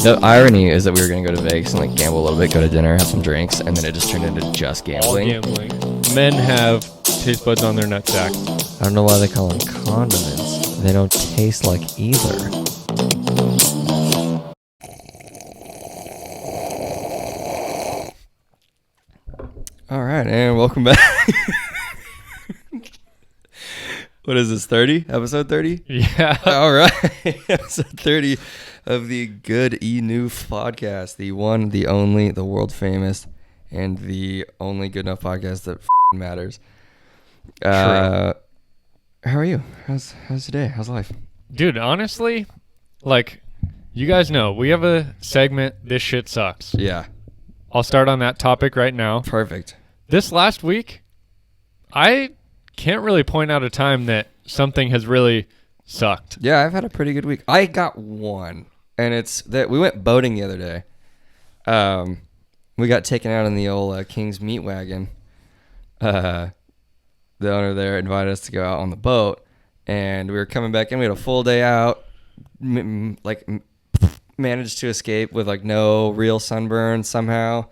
The irony is that we were going to go to Vegas and like gamble a little bit, go to dinner, have some drinks, and then it just turned into just All gambling. Men have taste buds on their nutsack. I don't know why they call them condiments. They don't taste like either. All right, and welcome back. What is this, 30? Episode 30? Yeah. All right. Episode 30 of the Good Enough podcast. The one, the only, the world famous, and the only good enough podcast that matters. How are you? How's today? How's life? Dude, honestly, like, you guys know, we have a segment, This Shit Sucks. Yeah. I'll start on that topic right now. Perfect. This last week, I can't really point out a time that something has really sucked. Yeah, I've had a pretty good week. I got one, and it's that we went boating the other day. We got taken out in the old King's Meat Wagon. The owner there invited us to go out on the boat, and we were coming back in. We had a full day out, managed to escape with like no real sunburn somehow.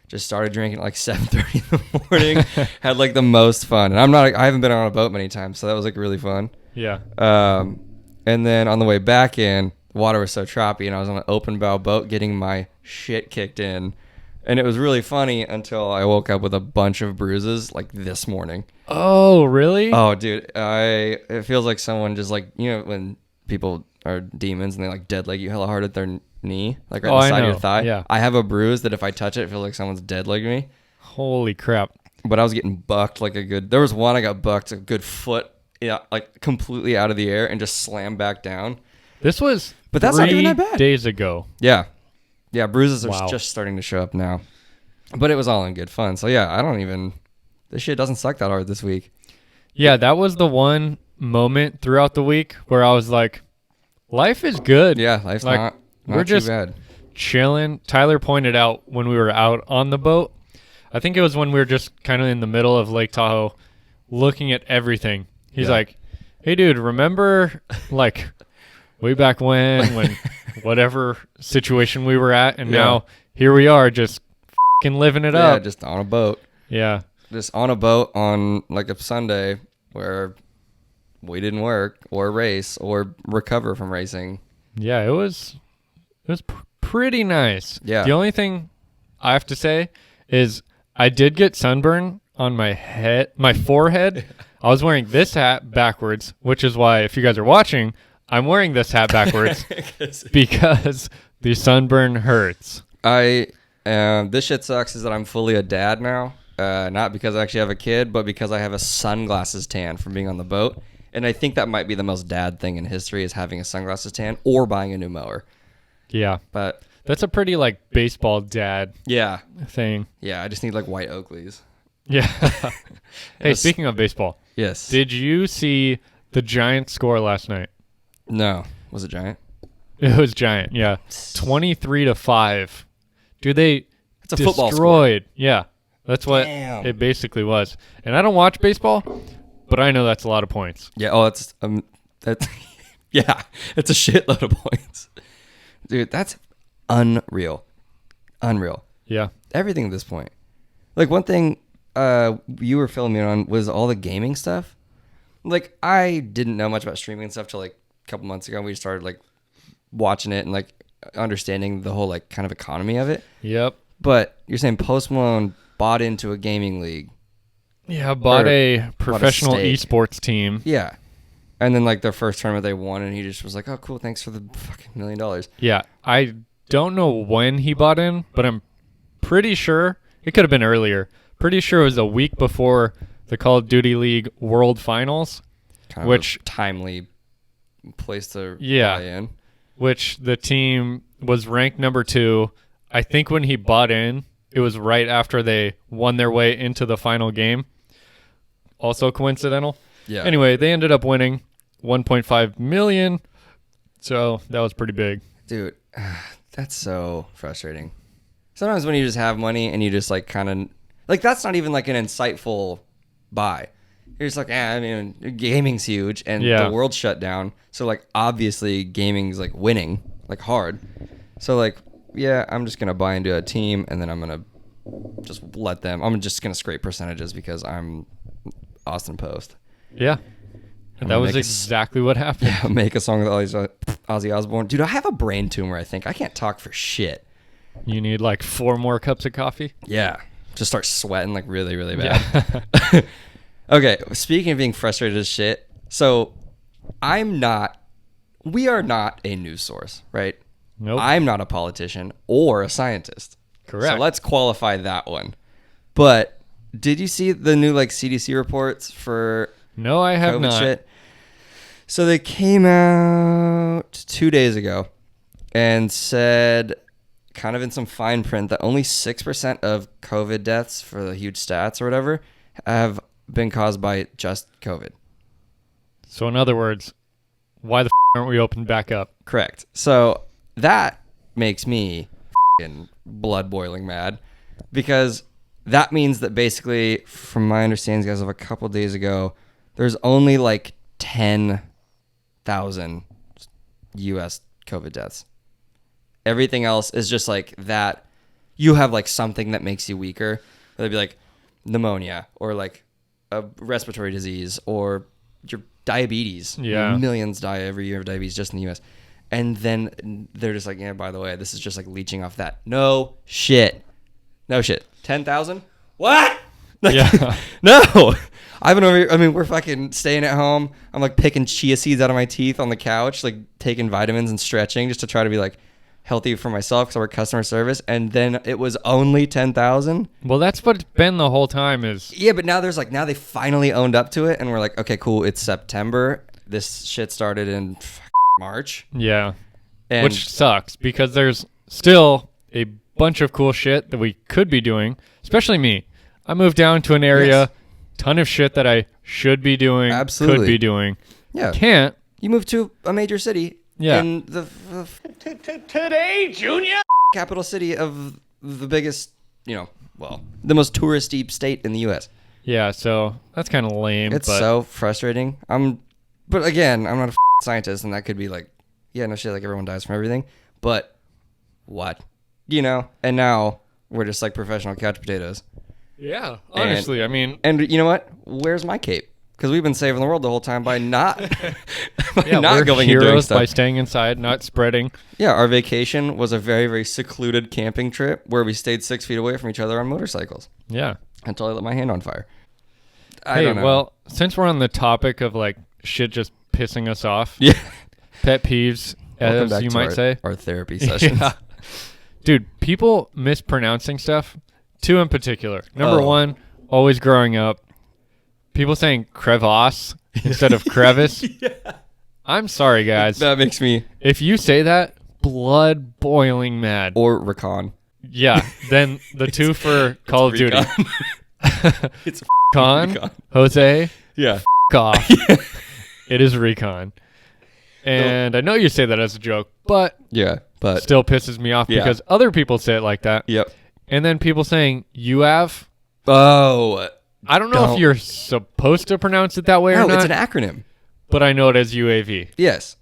Just started drinking at like 7:30 in the morning. Had like the most fun, and I haven't been on a boat many times, so that was like really fun. Yeah. And then on the way back in, the water was so choppy, and I was on an open bow boat getting my shit kicked in. And it was really funny until I woke up with a bunch of bruises like this morning. Oh, really? Oh, dude. It feels like someone just like, you know, when people are demons and they like dead leg you hella hard at their knee, like right on the side of your thigh. Yeah. I have a bruise that if I touch it feels like someone's dead legging me. Holy crap. But I was getting bucked like there was one I got bucked a good foot, yeah, like completely out of the air and just slammed back down. This was But that's not even that bad. 3 days ago. Yeah. Yeah, bruises are Wow. just starting to show up now. But it was all in good fun. So yeah, this shit doesn't suck that hard this week. Yeah, that was the one moment throughout the week where I was like, life is good. Yeah, life's Like, not we're too just bad. chilling. Tyler pointed out when we were out on the boat, I think it was when we were just kind of in the middle of Lake Tahoe looking at everything. He's Yeah. like, hey, dude, remember like way back when whatever situation we were at, and Yeah. now here we are just fucking living it Yeah, up. just on a boat. Yeah. Just on a boat on like a Sunday where we didn't work or race or recover from racing. Yeah, it was pretty nice. Yeah. The only thing I have to say is I did get sunburn on my forehead. I was wearing this hat backwards, which is why if you guys are watching, I'm wearing this hat backwards because the sunburn hurts. This shit sucks is that I'm fully a dad now. Not because I actually have a kid, but because I have a sunglasses tan from being on the boat. And I think that might be the most dad thing in history is having a sunglasses tan or buying a new mower. Yeah. But That's a pretty like baseball dad yeah, thing. I just need like white Oakleys. Yeah. Hey, Yes. speaking of baseball, Yes. did you see the Giants score last night? No. Was it Giant? It was Giant, yeah. 23-5. Dude, they It's a football score. destroyed. Yeah. That's what Damn. it basically was. And I don't watch baseball, but I know that's a lot of points. Yeah. Oh, that's yeah. It's a shitload of points, dude. That's unreal. Yeah. Everything at this point. Like one thing you were filling me on was all the gaming stuff. Like I didn't know much about streaming and stuff till like a couple months ago. We started like watching it and like understanding the whole like kind of economy of it. Yep. But you're saying Post Malone bought into a gaming league. Yeah, bought Or a professional stake. esports team. Yeah. And then like their first tournament they won and he just was like, oh cool, thanks for the fucking $1 million. Yeah. I don't know when he bought in, but I'm pretty sure it could have been earlier. Pretty sure it was a week before the Call of Duty League World Finals, Kind of Which- a timely place to Yeah. buy in. which the team was ranked number 2. I think when he bought in, it was right after they won their way into the final game. Also coincidental. Yeah. Anyway, they ended up winning 1.5 million. So that was pretty big. Dude, that's so frustrating. Sometimes when you just have money and you just like kind of like that's not even like an insightful buy. You're just like, I mean, gaming's huge and Yeah. the world's shut down. So like obviously gaming's like winning like hard. So like, yeah, I'm just gonna buy into a team, and then I'm gonna just let them. I'm just gonna scrape percentages because I'm Austin Post. Yeah. I'm That gonna was make exactly what happened. Yeah, make a song with Ozzy Osbourne. Dude, I have a brain tumor. I think I can't talk for shit. You need like 4 more cups of coffee. Yeah, just start sweating like really, really bad. Yeah. Okay, speaking of being frustrated as shit, so we are not a news source, right? Nope. I'm not a politician or a scientist. Correct. So let's qualify that one. But did you see the new like CDC reports for No, I have COVID not. shit? So they came out 2 days ago and said, kind of in some fine print, that only 6% of COVID deaths for the huge stats or whatever have been caused by just COVID. So in other words, why the aren't we opened back up? Correct. So that makes me f***ing blood boiling mad, because that means that basically, from my understanding as of a couple days ago, there's only like 10,000 U.S. COVID deaths. Everything else is just like that. You have like something that makes you weaker. It'd be like pneumonia or like a respiratory disease or your diabetes. Yeah. Millions die every year of diabetes just in the U.S. And then they're just like, yeah, by the way, this is just like leeching off that. No shit. 10,000? What? Yeah. No. I've been over here. I mean, we're fucking staying at home. I'm like picking chia seeds out of my teeth on the couch, like taking vitamins and stretching just to try to be like healthy for myself because I work customer service. And then it was only 10,000. Well, that's what it's been the whole time is. Yeah, but now now they finally owned up to it. And we're like, okay, cool. It's September. This shit started in March. Yeah. And Which sucks because there's still a bunch of cool shit that we could be doing, especially me. I moved down to an area, Yes. ton of shit that I should be doing, Absolutely. could be doing. yeah, Can't. you moved to a major city. Yeah. In the Today, Junior. capital city of the biggest, the most touristy state in the U.S. Yeah, so that's kind of lame. It's but so frustrating. But again, I'm not a scientist, and that could be like, yeah, no shit, like everyone dies from everything. But what, And now we're just like professional couch potatoes. yeah, honestly, I mean, And you know what? Where's my cape? Because we've been saving the world the whole time by not, yeah, not we're going and doing heroes stuff. by staying inside, not spreading. Yeah, our vacation was a very, very secluded camping trip where we stayed 6 feet away from each other on motorcycles Yeah. until I lit my hand on fire. I Hey, don't know. well, since we're on the topic of like shit just pissing us off, yeah. pet peeves, Welcome as back you to might say. our therapy sessions. Yeah. Dude, people mispronouncing stuff. 2 in particular. Number Oh. 1, always growing up, people saying crevasse instead of crevice. I'm sorry, guys. That makes me If you say that, blood boiling mad. or recon. Yeah, then the 2 for Call of Duty. It's Con, recon. Jose, Yeah. f- off. It is recon. And I know you say that as a joke, but Yeah, but still pisses me off Yeah. because other people say it like that. yep. And then people saying you have. Oh, I don't know Don't. if you're supposed to pronounce it that way or no, not, it's an acronym. but I know it as UAV. Yes.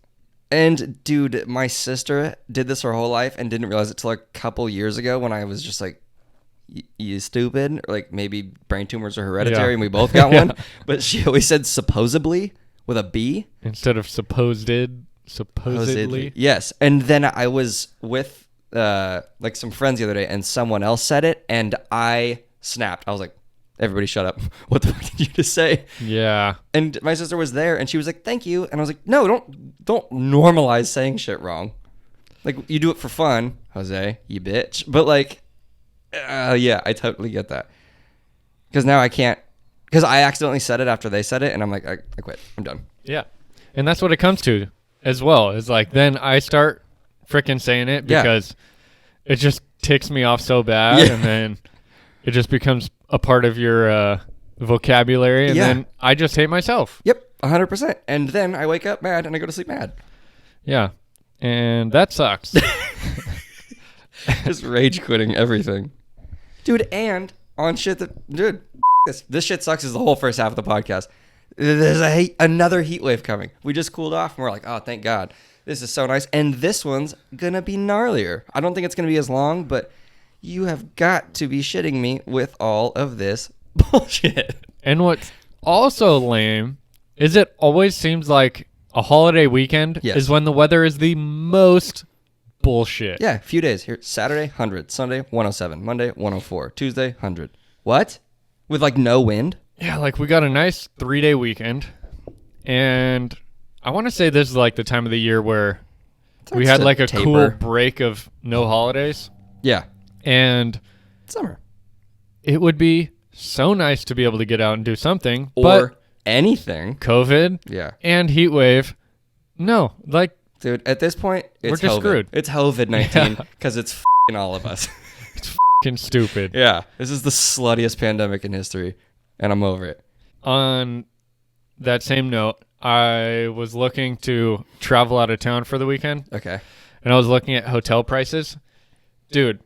And dude, my sister did this her whole life and didn't realize it till a couple years ago when I was just like, you stupid, or like maybe brain tumors are hereditary Yeah. and we both got Yeah. one. But she always said supposedly with a B. Instead of supposedly. Yes. And then I was with like some friends the other day and someone else said it and I snapped. I was like, everybody shut up. What the fuck did you just say? Yeah. And my sister was there and she was like, thank you. And I was like, no, don't normalize saying shit wrong. Like, you do it for fun, Jose, you bitch. But like, yeah, I totally get that. Because now I can't, because I accidentally said it after they said it and I'm like, I quit. I'm done. Yeah. And that's what it comes to as well. Is like then I start freaking saying it Yeah. because it just ticks me off so bad Yeah. and then it just becomes a part of your vocabulary and Yeah. then I just hate myself. Yep, 100%. And then I wake up mad and I go to sleep mad. Yeah. And that sucks. Just rage quitting everything. Dude, and on shit that, dude, this shit sucks is the whole first half of the podcast. There's another heat wave coming. We just cooled off and we're like, oh, thank God. This is so nice. And this one's going to be gnarlier. I don't think it's going to be as long, but you have got to be shitting me with all of this bullshit. And what's also lame is it always seems like a holiday weekend Yes. is when the weather is the most bullshit. Yeah, a few days here. Saturday, 100. Sunday, 107. Monday, 104. Tuesday, 100. What? With like no wind? Yeah, like we got a nice 3-day weekend. And I want to say this is like the time of the year where we had like a cool break of no holidays. Yeah. And Summer. it would be so nice to be able to get out and do something. Or but anything. COVID Yeah. and heat wave, no, like Dude, at this point, it's We're just COVID. screwed. It's COVID-19 Yeah. because it's f***ing all of us. fucking stupid. Yeah. This is the sluttiest pandemic in history, and I'm over it. On that same note, I was looking to travel out of town for the weekend, Okay. and I was looking at hotel prices. Dude,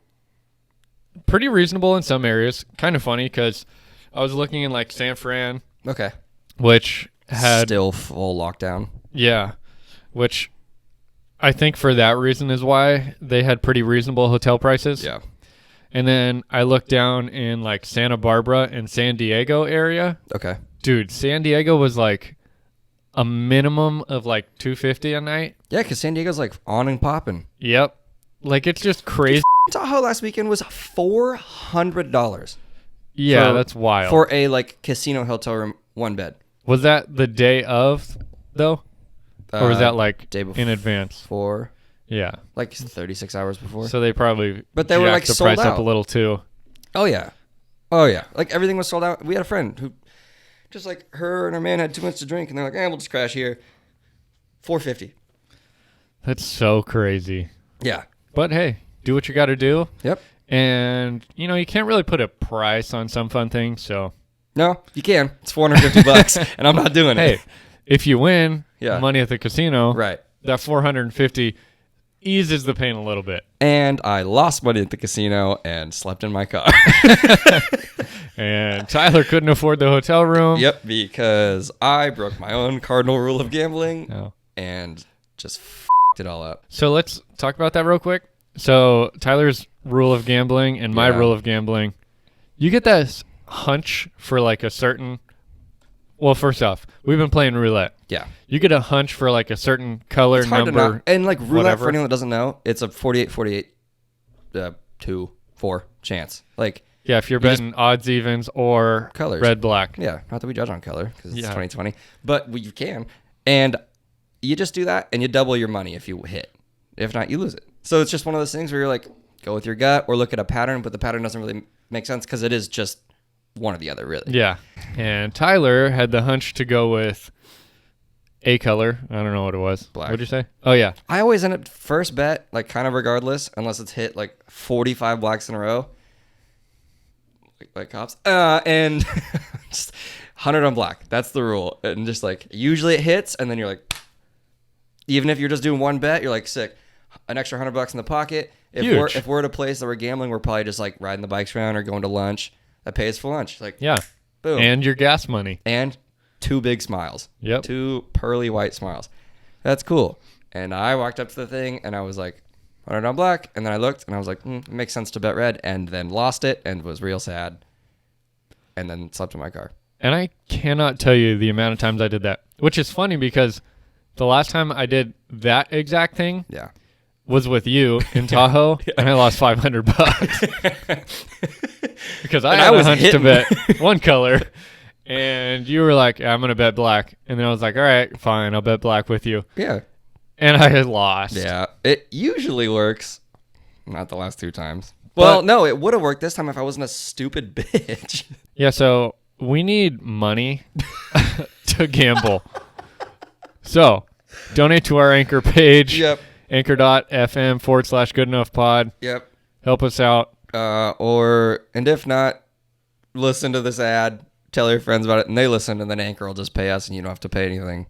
pretty reasonable in some areas. Kind of funny because I was looking in like San Fran, Okay. which had Still full lockdown. yeah, which I think for that reason is why they had pretty reasonable hotel prices. Yeah. And then I looked down in like Santa Barbara and San Diego area. Okay. Dude, San Diego was like a minimum of like $250 a night. Yeah, because San Diego's like on and popping. Yep. Like it's just crazy. Tahoe last weekend was $400. Yeah, for- that's wild. For a like casino hotel room, one bed. Was that the day of though? Or was that like day in advance? For Yeah. like 36 hours before. So they probably But they were, jacked like, the sold price up out. a little too. Oh yeah. Oh yeah. Like everything was sold out. We had a friend who just like her and her man had too much to drink and they're like, we'll just crash here. $450. That's so crazy. Yeah. But hey, do what you got to do. Yep. And you know, you can't really put a price on some fun things, so No, you can. It's $450 and I'm not doing hey, it. if you win Yeah. money at the casino, Right. that 450 eases the pain a little bit. And I lost money at the casino and slept in my car. And Tyler couldn't afford the hotel room. Yep, because I broke my own cardinal rule of gambling No. and just f***ed it all up. So let's talk about that real quick. So Tyler's rule of gambling and my Yeah. rule of gambling, you get that hunch for like a certain. Well, first off, we've been playing roulette. Yeah. You get a hunch for like a certain color It's hard to number. know. And like roulette, whatever. for anyone that doesn't know, it's a 48, 2, 4 chance. Like, Yeah, if you're You just- betting odds, evens, or Colors. red, black. yeah, not that we judge on color because it's Yeah. 2020, but you can. And you just do that and you double your money if you hit. If not, you lose it. So it's just one of those things where you're like, go with your gut or look at a pattern, but the pattern doesn't really make sense because it is just one or the other, really. Yeah. And Tyler had the hunch to go with a color. I don't know what it was. Black. What'd you say? Oh, yeah. I always end up first bet, like kind of regardless, unless it's hit like 45 blacks in a row. Like cops. And just 100 on black. That's the rule. And just like, usually it hits, and then you're like, even if you're just doing one bet, you're like, sick. An extra $100 in the pocket. Huge. If we're at a place that we're gambling, we're probably just like riding the bikes around or going to lunch. That pays for lunch. Like, Yeah. boom. And your gas money. And 2 big smiles. Yep. 2 pearly white smiles. That's cool. And I walked up to the thing and I was like, 100 on black. And then I looked and I was like, it makes sense to bet red. And then lost it and was real sad. And then slept in my car. And I cannot tell you the amount of times I did that, which is funny because the last time I did that exact thing Yeah. was with you in Tahoe, and I lost $500 because I And had I a was hunch hitting. to bet one color, and you were like, "I'm gonna bet black," and then I was like, "All right, fine, I'll bet black with you," Yeah. and I had lost. Yeah. It usually works. Not the last 2 times. Well, no, it would have worked this time if I wasn't a stupid bitch. Yeah. So we need money to gamble. So donate to our Anchor page. Yep. Anchor.fm/goodenoughpod. Yep. Help us out. And if not, listen to this ad, tell your friends about it, and they listen, and then Anchor will just pay us, and you don't have to pay anything.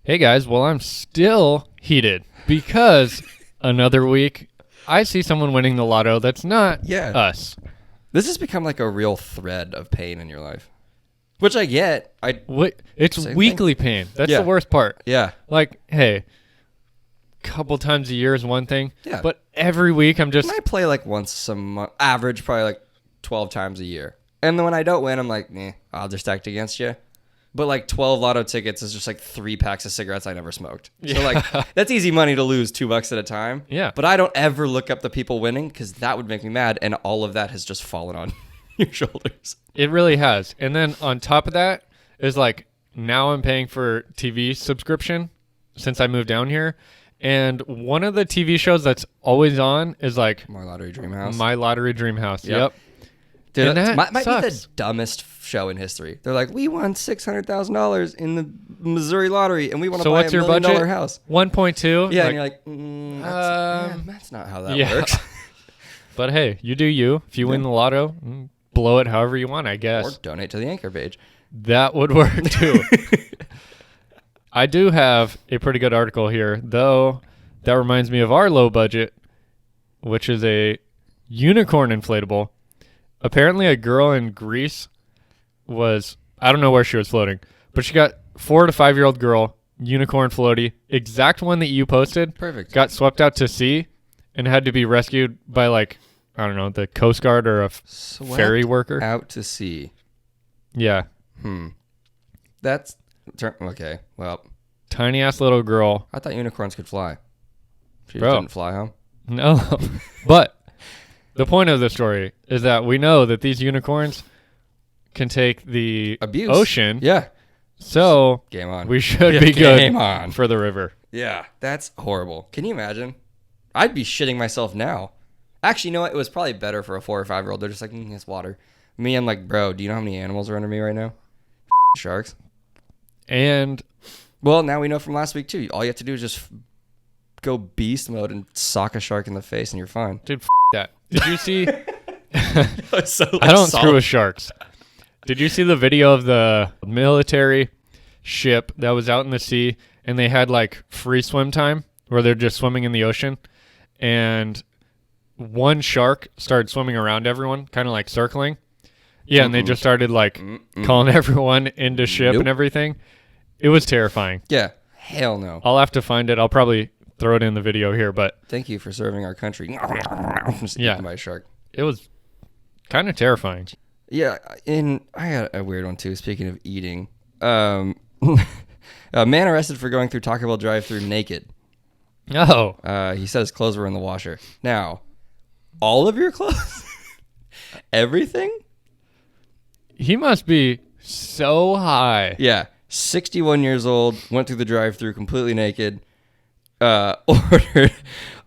Hey guys, well, I'm still heated because another week I see someone winning the lotto that's not Yeah. us. This has become like a real thread of pain in your life, which I get. It's Same weekly pain. That's Yeah. the worst part. Yeah. Like, hey, couple times a year is one thing. Yeah. But every week I'm just I play like once a month, average probably like 12 times a year. And then when I don't win, I'm like, nah, I'll just act against you. But like 12 lotto tickets is just like 3 packs of cigarettes I never smoked. So like that's easy money to lose $2 at a time. Yeah. But I don't ever look up the people winning because that would make me mad. And all of that has just fallen on your shoulders. It really has. And then on top of that is like now I'm paying for TV subscription since I moved down here. And one of the TV shows that's always on is like My Lottery Dream House. My Lottery Dream House. Yep. Yep. Dude, And that might be the sucks. dumbest show in history. They're like, we won $600,000 in the Missouri lottery, and we want to So buy what's a your $1 million budget? house. 1.2. Yeah, Like, and you're like, that's not how that yeah. works. But hey, you do you. If you win the lotto, blow it however you want, I guess. Or donate to the Anchor page. That would work too. I do have a pretty good article here, though that reminds me of our low budget, which is a unicorn inflatable. Apparently a girl in Greece was, I don't know where she was floating, but she got 4 to 5 year old girl, unicorn floaty, exact one that you posted. Perfect. Got swept out to sea and had to be rescued by like, I don't know, the Coast Guard or a ferry worker. Out to sea. Yeah. That's okay. Well, Tiny ass little girl. I thought unicorns could fly. She Bro. didn't fly, huh? No. But the point of the story is that we know that these unicorns can take the Abuse. ocean. Yeah. So Game on. we should be good Game on. for the river. Yeah, that's horrible. Can you imagine? I'd be shitting myself now. Actually, you know what? It was probably better for a 4 or 5 year old. They're just like, it's water. Me, I'm like, bro, do you know how many animals are under me right now? Sharks. And Well, now we know from last week too. All you have to do is just go beast mode and sock a shark in the face, and you're fine. dude, that. Did you see? So, I don't screw with sharks. Did you see the video of the military ship that was out in the sea and they had like free swim time where they're just swimming in the ocean and one shark started swimming around everyone, kind of like circling. Yeah, and they just started like calling everyone into ship and everything. It was terrifying. Yeah. Hell no. I'll have to find it. I'll probably throw it in the video here, but Thank you for serving our country. Just Yeah. eaten by a shark. it was kind of terrifying. Yeah, and I got a weird one too. Speaking of eating, a man arrested for going through Taco Bell drive-thru naked. Oh, He said his clothes were in the washer. Now, all of your clothes, everything. he must be so high. Yeah, 61 years old. Went through the drive-thru completely naked.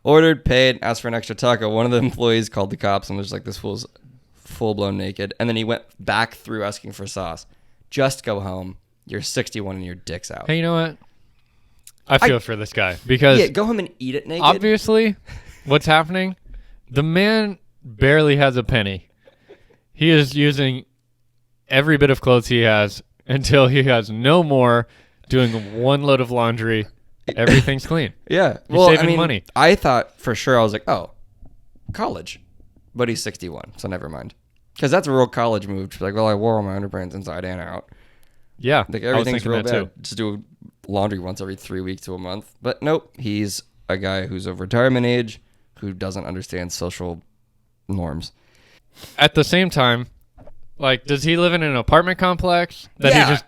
Ordered, paid, asked for an extra taco. One of the employees called the cops and was like, "This fool's full-blown naked." And then he went back through asking for sauce. Just go home. You're 61 and your dick's out. Hey, you know what? I feel for this guy because Yeah, go home and eat it naked. obviously what's happening, the man barely has a penny. He is using every bit of clothes he has until he has no more, doing one load of laundry. Everything's clean. Yeah. You're Well, I saving mean, money. I thought for sure, I was like, oh, college. But he's 61, so never mind. Because that's a real college move. To be like, well, I wore all my underpants inside and out. Yeah, Like, I was everything's thinking real that bad. Just do laundry once every 3 weeks to a month. But nope, he's a guy who's of retirement age who doesn't understand social norms. At the same time, like, does he live in an apartment complex that Yeah, he just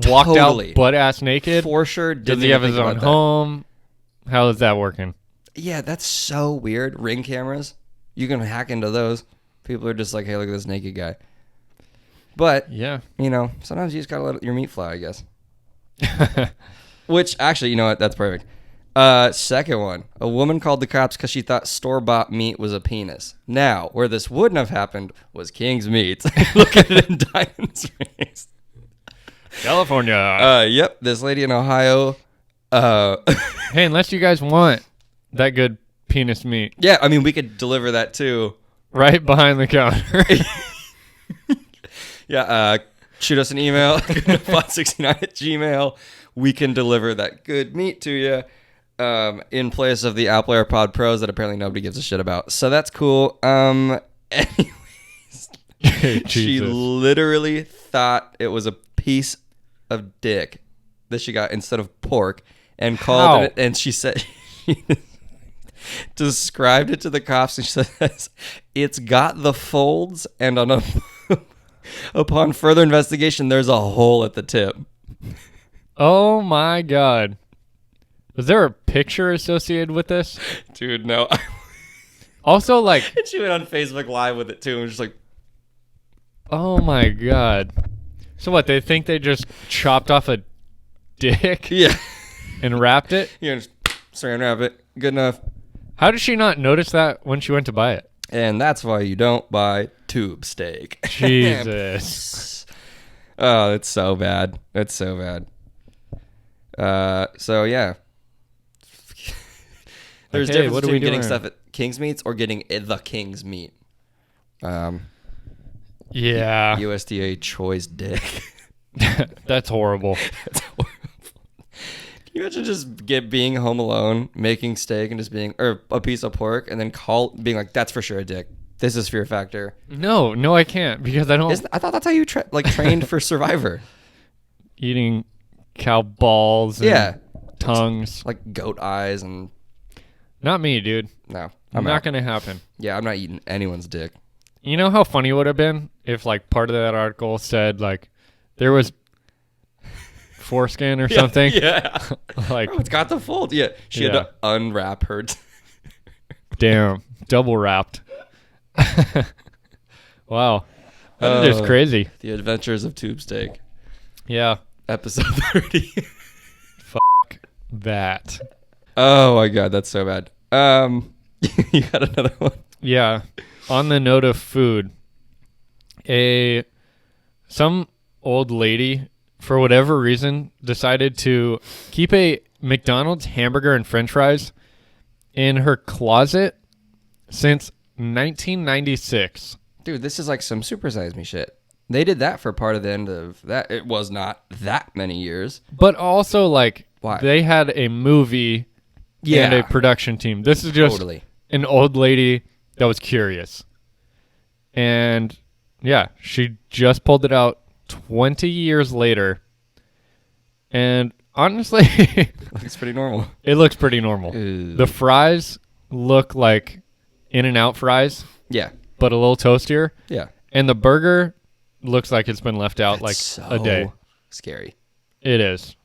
walked totally. out butt ass naked? For sure. Does Didn't he have even his think own about that. home? How is that working? Yeah, that's so weird. Ring cameras. You can hack into those. People are just like, hey, look at this naked guy. But, Yeah. you know, sometimes you just gotta let your meat fly, I guess. Which, actually, you know what? That's perfect. Second one. A woman called the cops because she thought store-bought meat was a penis. Now, where this wouldn't have happened was King's Meats. Look at it in Diamond Springs. California. Yep, this lady in Ohio. Hey, unless you guys want that good penis meat Yeah, I mean, we could deliver that too. right behind the counter. Yeah, shoot us an email, pot69 at Gmail. We can deliver that good meat to you in place of the Apple AirPod Pros that apparently nobody gives a shit about. So that's cool. Anyways, she Jesus. literally thought it was a piece of dick that she got instead of pork and called How? it. And she said she described it to the cops, and she says it's got the folds, and upon further investigation, there's a hole at the tip. Oh my God. Was there a picture associated with this? Dude, no. Also, like, And she went on Facebook Live with it too, and was just like, oh my God. So what, they think they just chopped off a dick yeah, and wrapped it? just saran wrap it. Good enough. How did she not notice that when she went to buy it? And that's why you don't buy tube steak. Jesus. Oh, it's so bad. It's so bad. So yeah. There's Hey, difference what are we between getting doing? stuff at King's Meats or getting the King's Meat. Yeah. USDA choice dick. That's horrible. That's horrible. Can you imagine just being home alone, making steak and just being, or a piece of pork, and then being like, that's for sure a dick. This is Fear Factor. No, I can't because I don't I thought that's how you trained for Survivor. eating cow balls and Yeah. tongues. Like goat eyes and Not me, dude. no. I'm out. not going to happen. Yeah, I'm not eating anyone's dick. You know how funny it would have been if like part of that article said like there was foreskin or something? Yeah. Like, Oh, it's got the fold. Yeah. She had Yeah. to unwrap her. damn, double wrapped. Wow. That is Oh. crazy. The Adventures of Tube Steak. Yeah. Episode 30. That. Oh my god, that's so bad. You got another one? Yeah. On the note of food, some old lady, for whatever reason, decided to keep a McDonald's hamburger and french fries in her closet since 1996. Dude, this is like some Super Size Me shit. They did that for part of the end of that. It was not that many years. But also, like, Why? they had a movie and a production team. This is just Totally. an old lady that was curious. And, yeah, she just pulled it out 20 years later. And honestly, It's pretty normal. it looks pretty normal. Ew. The fries look like In-N-Out fries, Yeah. but a little toastier. Yeah. And the burger looks like it's been left out like That's a day. so scary. It is.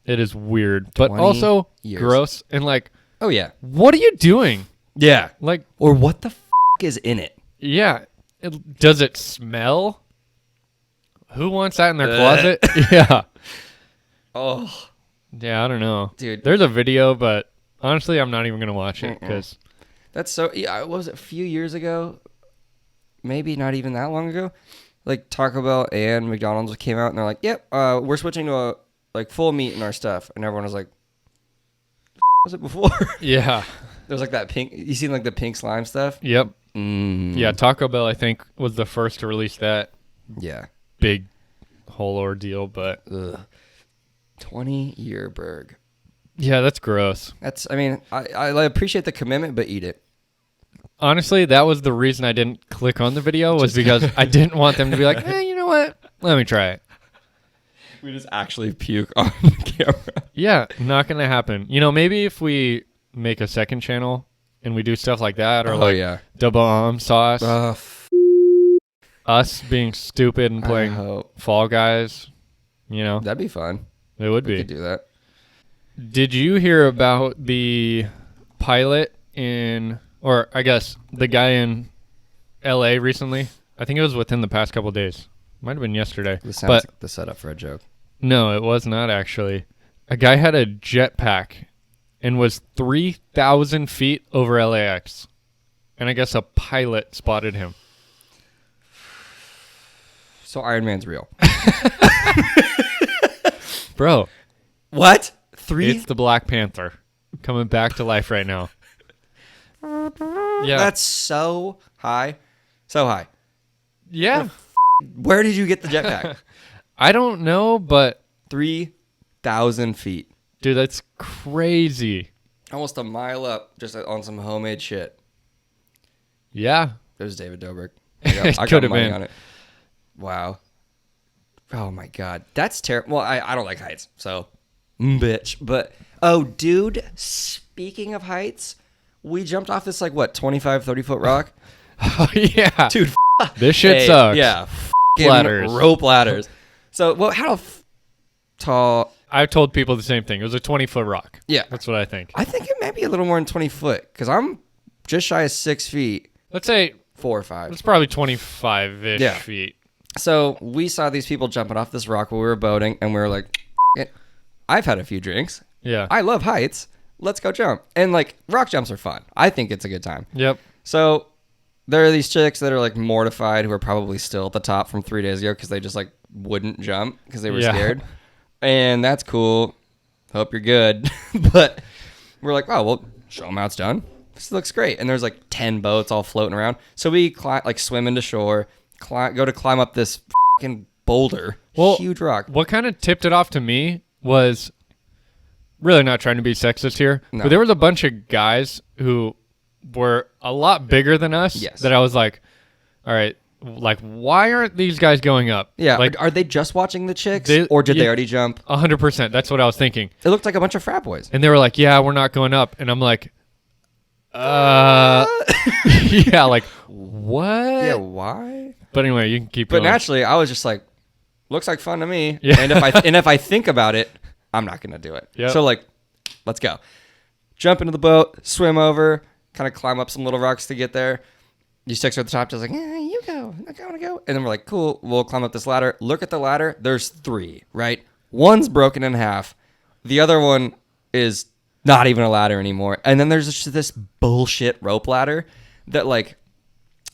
It is weird, but 20 also years. gross. And like, Oh yeah. what are you doing? Yeah. Like, Or what the is in it? yeah, does it smell? Who wants that in their Ugh. closet? Yeah. Oh, Yeah, I don't know. dude. There's a video, but honestly, I'm not even going to watch it because That's so. Yeah, what was it a few years ago? Maybe not even that long ago. Like Taco Bell and McDonald's came out and they're like, "Yep, we're switching to a like full meat in our stuff," and everyone was like, "Was it before?" yeah. There's like that pink. You seen like the pink slime stuff? Yep. Mm. Yeah, Taco Bell, I think, was the first to release that Yeah. big whole ordeal, but 20-year burg. yeah, that's gross. That's. I mean, I appreciate the commitment, but eat it. Honestly, that was the reason I didn't click on the video was because I didn't want them to be like, you know what? Let me try it. We just actually puke on camera. Yeah, not going to happen. You know, maybe if we make a second channel and we do stuff like that or Oh like yeah. double sauce, us being stupid and I playing hope. Fall Guys, you know, That'd be fun. it would We be. could do that. Did you hear about the pilot or I guess the guy in LA recently? I think it was within the past couple days. Might have been yesterday. This sounds But like the setup for a joke. no, it was not actually. A guy had a jetpack and was 3,000 feet over LAX. And I guess a pilot spotted him. So Iron Man's real. Bro, What? it's the Black Panther coming back to life right now. Yeah. That's so high. So high. Yeah. Where did you get the jetpack? I don't know, but 3,000 feet. dude, that's crazy. Almost a mile up just on some homemade shit. Yeah. It was David Dobrik. It I got could have money been. on it. Wow. Oh my God. That's terrible. Well, I don't like heights, so bitch. But Oh, dude, speaking of heights, we jumped off this, 25, 30-foot rock? Oh, yeah. Dude, This shit hey, sucks. Yeah. Ladders. Rope ladders. So, well, how tall? I've told people the same thing. It was a 20-foot rock. Yeah. That's what I think. I think it may be a little more than 20 foot because I'm just shy of 6 feet, Let's say 4 or 5. it's probably 25-ish Yeah. feet. So we saw these people jumping off this rock while we were boating, and we were like, it. I've had a few drinks. Yeah. I love heights. Let's go jump. And rock jumps are fun. I think it's a good time. Yep. So there are these chicks that are mortified who are probably still at the top from 3 days ago because they just wouldn't jump because they were Yeah. scared. And that's cool. Hope you're good. But we're like, oh, well, show them how it's done. This looks great. And there's 10 boats all floating around. So we swim into shore, go to climb up this fucking boulder, huge rock. What kind of tipped it off to me was really not trying to be sexist here, No. but there was a bunch of guys who were a lot bigger than us. Yes. That I was like, all right, why aren't these guys going up? Yeah, are they just watching the chicks, They- or did they yeah. already jump? 100%. That's what I was thinking. It looked like a bunch of frat boys. And they were like, yeah, we're not going up. And I'm like, yeah, what? Yeah, why? But anyway, you can keep But going. naturally, I was just like, looks like fun to me. Yeah. And if I think about it, I'm not gonna do it. Yep. So let's go. Jump into the boat, swim over, kind of climb up some little rocks to get there. You six are at the top, just you go. I want to go. And then we're like, cool, we'll climb up this ladder. Look at the ladder. There's 3, right? One's broken in half. The other one is not even a ladder anymore. And then there's just this bullshit rope ladder that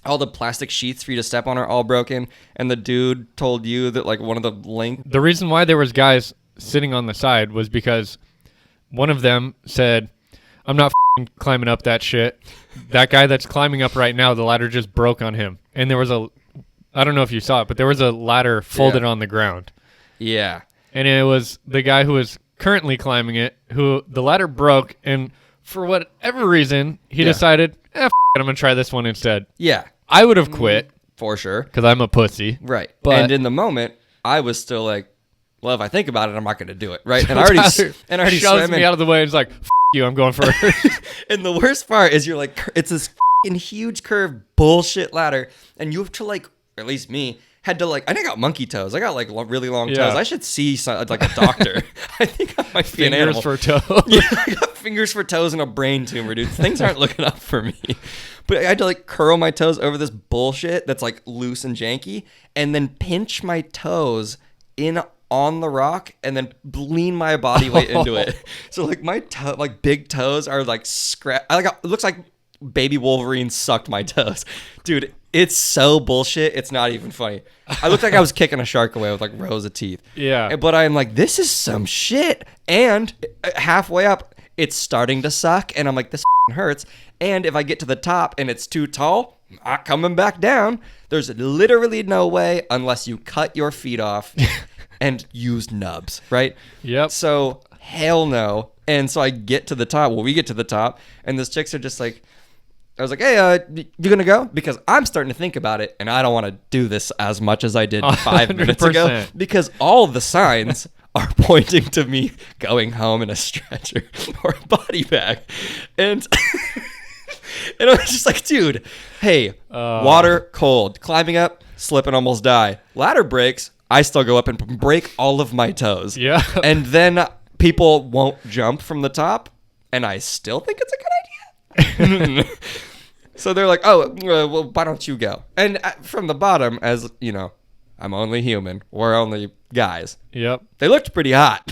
all the plastic sheets for you to step on are all broken. And the dude told you that one of the link. The reason why there was guys sitting on the side was because one of them said, I'm not climbing up that shit. That guy that's climbing up right now, the ladder just broke on him. And there was I don't know if you saw it, but there was a ladder folded on the ground. Yeah. And it was the guy who was currently climbing it, who the ladder broke. And for whatever reason, he decided, I'm going to try this one instead. Yeah. I would have quit For sure. because I'm a pussy. Right. But- and in the moment, I was still well, if I think about it, I'm not going to do it. Right. And I already shoves swam me in. out of the way and is like, you, I'm going first. And the worst part is you're it's this huge curved bullshit ladder. And you have to at least me, had to I got monkey toes. I got really long Yeah. toes. I should see a doctor. I think I might be an animal. Fingers for toe. Yeah, I got fingers for toes and a brain tumor, dude. Things aren't looking up for me. But I had to curl my toes over this bullshit that's loose and janky, and then pinch my toes in on the rock, and then lean my body weight into it. So my big toes are scrap. It looks like baby Wolverine sucked my toes, dude. It's so bullshit. It's not even funny. I looked like I was kicking a shark away with rows of teeth. Yeah. But I'm this is some shit. And halfway up, it's starting to suck. And I'm this hurts. And if I get to the top and it's too tall, I'm not coming back down. There's literally no way unless you cut your feet off and use nubs, right? Yep. So hell no. And so I get to the top. Well, we get to the top, and those chicks are just I was like, hey, you gonna go? Because I'm starting to think about it, and I don't want to do this as much as I did 5 minutes ago, 100%. because all the signs are pointing to me going home in a stretcher or a body bag. And and I was just dude, hey, water, cold, climbing up, slip and almost die. Ladder breaks, I still go up and break all of my toes. Yeah. And then people won't jump from the top, and I still think it's a good idea. So they're like, oh, well, why don't you go? And from the bottom, as you know, I'm only human. We're only guys. Yep. They looked pretty hot.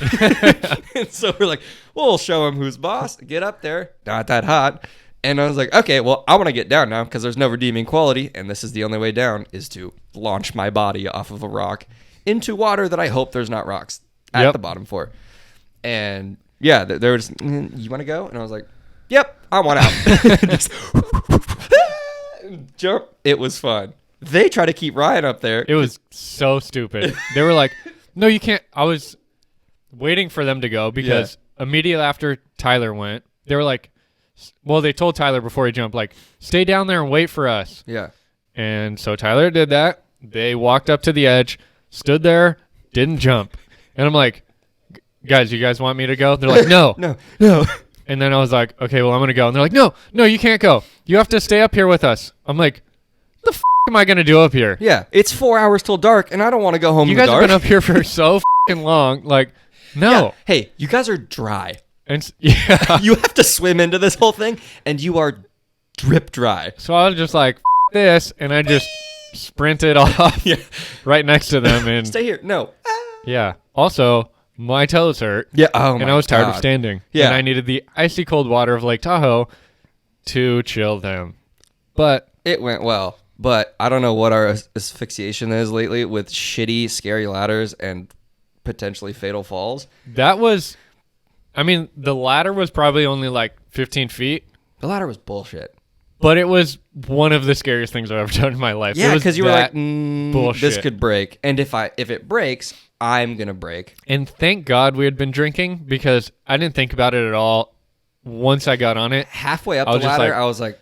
And so we're like, well, we'll show them who's boss. Get up there. Not that hot. And I was like, okay, well, I want to get down now because there's no redeeming quality. And this is the only way down is to launch my body off of a rock into water that I hope there's not rocks at the bottom for. And yeah, they were just, you want to go? And I was like, yep, I want out. Just jump. It was fun. They try to keep Ryan up there. It was so stupid. They were like, no, you can't. I was waiting for them to go because immediately after Tyler went, they were like, well, they told Tyler before he jumped, stay down there and wait for us. Yeah. And so Tyler did that. They walked up to the edge, stood there, didn't jump. And I'm like, guys, you guys want me to go? They're like, no. No. And then I was like, okay, well, I'm going to go. And they're like, no, you can't go. You have to stay up here with us. I'm like, the f*** am I going to do up here? Yeah, it's 4 hours till dark, and I don't want to go home You in the guys dark. have been up here for so f***ing long. Like, no. Yeah. Hey, you guys are dry. And yeah. You have to swim into this whole thing, and you are drip dry. So I was just like, F- this. And I just sprinted off Yeah. right next to them. And Stay here. No. yeah. Also, my toes hurt. Yeah. Oh my And I was tired of God. standing. Yeah. And I needed the icy cold water of Lake Tahoe to chill them. But It went well, but I don't know what our asphyxiation is lately with shitty, scary ladders and potentially fatal falls. that was, I mean, the ladder was probably only like 15 feet, The ladder was bullshit. but it was one of the scariest things I've ever done in my life. Yeah, It was because you were like, that this bullshit. could break, and if it breaks, I'm gonna break. And thank God we had been drinking because I didn't think about it at all. Once I got on it, Halfway up I the was just ladder, like- I was like,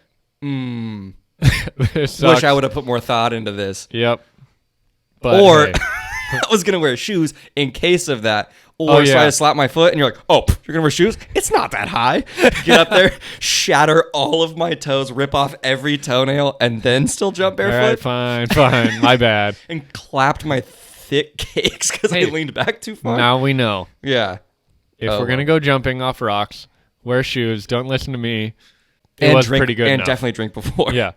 this wish sucks. I would have put more thought into this. Yep. But Or hey. I was gonna wear shoes in case of that. Or Oh, try yeah. to slap my foot, and you're like, "Oh, you're gonna wear shoes? It's not that high." Get up there, shatter all of my toes, rip off every toenail, and then still jump all barefoot, right, fine, my bad. and clapped my thick cakes because I Hey, leaned back too far. Now we know. Yeah, If Oh, we're gonna go jumping off rocks, wear shoes. Don't listen to me. It and was drink, pretty good. and enough. definitely drink before. Yeah,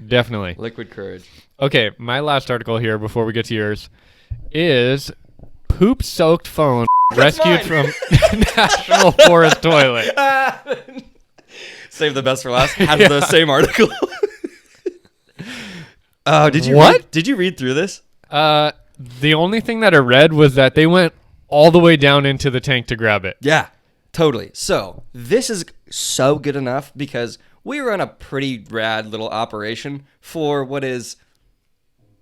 definitely. Liquid courage. Okay, my last article here before we get to yours is poop-soaked phone rescued mine. from National Forest toilet. Save the best for last. Has the same article. Oh, did you? What? Did you read through this? The only thing that I read was that they went all the way down into the tank to grab it. Yeah, totally. So this is so good enough because we run a pretty rad little operation for what is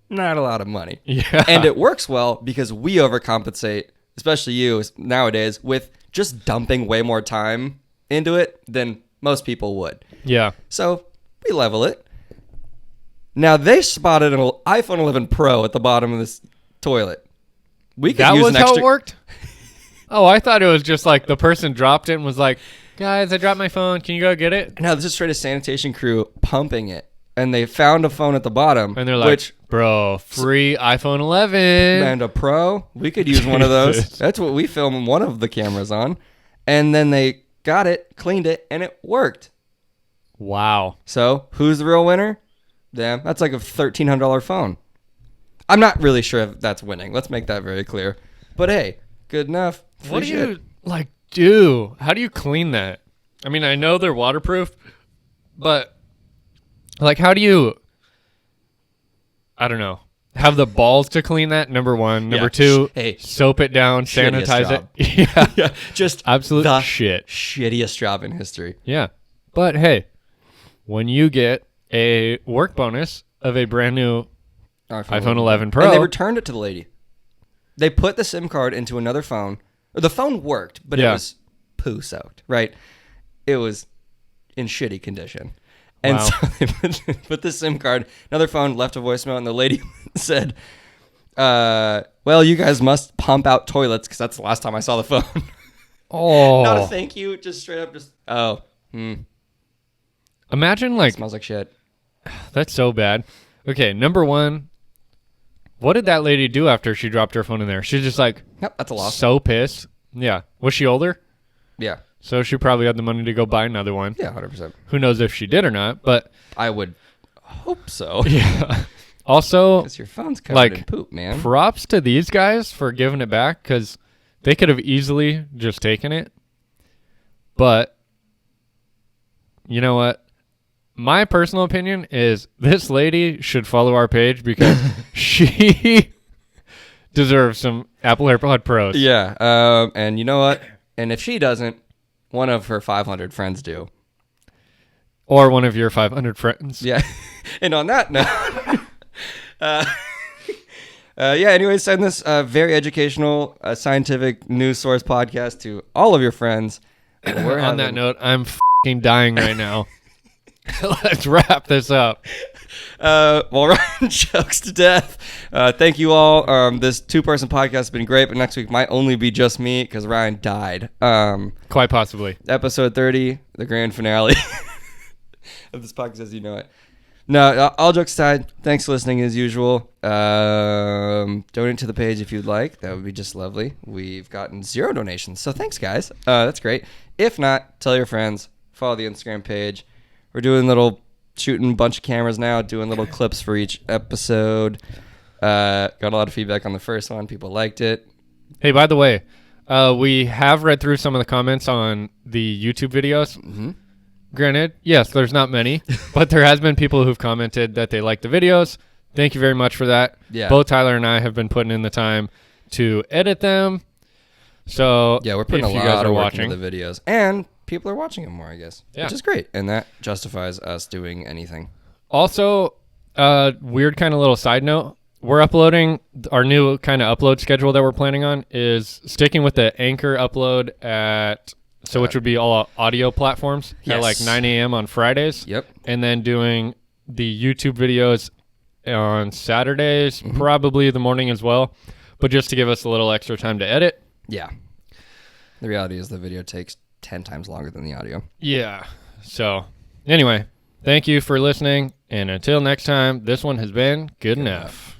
not a lot of money. Yeah. And it works well because we overcompensate, especially you nowadays, with just dumping way more time into it than most people would. Yeah. So we level it. Now they spotted an iPhone 11 Pro at the bottom of this toilet. We could That use was an how extra. it worked? Oh, I thought it was just like the person dropped it and was like, guys, I dropped my phone. Can you go get it? No, this is straight a sanitation crew pumping it, and they found a phone at the bottom. And they're like, which bro, free iPhone 11. and a Pro, we could use one of those. Jesus. That's what we film one of the cameras on, and then they got it, cleaned it, and it worked. Wow. So who's the real winner? Them. That's like a $1,300 phone. I'm not really sure if that's winning. Let's make that very clear. But hey, good enough. Free What do shit. you like do? How do you clean that? I mean, I know they're waterproof, but like how do you I don't know. Have the balls to clean that? Number one. Number Yeah. two, Hey. soap it down, Shittiest sanitize job. it. Yeah. Yeah, just Absolute the shit. shittiest job in history. Yeah. But hey, when you get a work bonus of a brand new iPhone 11 Pro. And they returned it to the lady. They put the SIM card into another phone. The phone worked, but it Yeah. was poo soaked, right? It was in shitty condition. And Wow. so they put the SIM card, another phone, left a voicemail, and the lady said, well, you guys must pump out toilets because that's the last time I saw the phone. Oh. Not a thank you, just straight up just, Imagine like smells like shit. that's so bad. Okay, number one, what did that lady do after she dropped her phone in there? She's just like Yep, that's a loss. so pissed. Yeah. Was she older? Yeah. So she probably had the money to go buy another one. Yeah, 100%. Who knows if she did or not, but I would hope so. yeah. Also, Because your phone's covered Like, in poop, man. props to these guys for giving it back because they could have easily just taken it. But you know what? My personal opinion is this lady should follow our page because she deserves some Apple AirPod Pros. Yeah, and you know what? And if she doesn't, one of her 500 friends do. Or one of your 500 friends. Yeah. And on that note, anyway, send this very educational, scientific news source podcast to all of your friends. On that note, I'm f***ing dying right now. Let's wrap this up. While Ryan chokes to death. Thank you all. This 2-person podcast has been great, but next week might only be just me because Ryan died. Quite possibly. Episode 30, the grand finale of this podcast as you know it. No, all jokes aside, thanks for listening as usual. Donate to the page if you'd like. That would be just lovely. We've gotten 0 donations, so thanks, guys. That's great. If not, tell your friends. Follow the Instagram page. We're doing shooting a bunch of cameras now, doing little clips for each episode. Got a lot of feedback on the first one. People liked it. Hey, by the way, we have read through some of the comments on the YouTube videos. Mm-hmm. Granted, yes, there's not many, but there has been people who've commented that they like the videos. Thank you very much for that. Yeah. Both Tyler and I have been putting in the time to edit them. So Yeah, we're putting if a you guys lot are of work watching, into the videos. And people are watching them more, I guess. Yeah. Which is great. And that justifies us doing anything. Also, weird kind of little side note. We're uploading our new kind of upload schedule that we're planning on is sticking with the Anchor upload which would be all audio platforms at like Yes. 9 a.m. on Fridays. Yep. And then doing the YouTube videos on Saturdays, probably the morning as well. But just to give us a little extra time to edit. Yeah. The reality is the video takes 10 times longer than the audio. Yeah. So anyway, thank you for listening. And until next time, this one has been good enough.